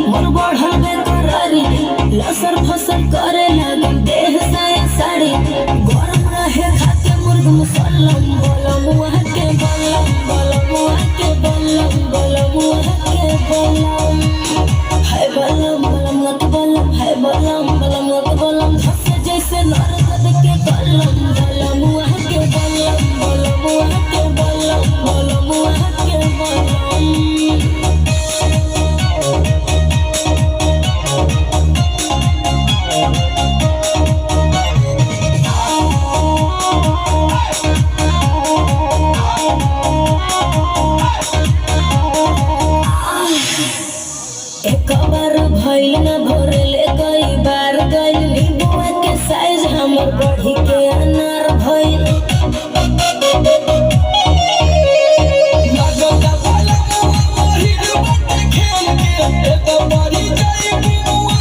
मोर बढ़ल बेकरारी लसर फसर करे लागल देह साया साड़ी गरम रहे खाके मुर्ग मुसल्लम बलम वहाँ के बलम बलम वहाँ के बलम बलम वहाँ के बलम है बलम बलम वहाँ के बलम है बलम बलम वहाँ के बलम धसे जैसे नरद के कलम बलम वहाँ के बलम बलम वहाँ के बलम बलम वहाँ के बलम एक बार भइल न भोरले कई बार गइल नींबुआ के साइज हमर बढ़ी के अनार भइल लगता वाला मोहिर बटे खेल के एक बारी जाई नींबुआ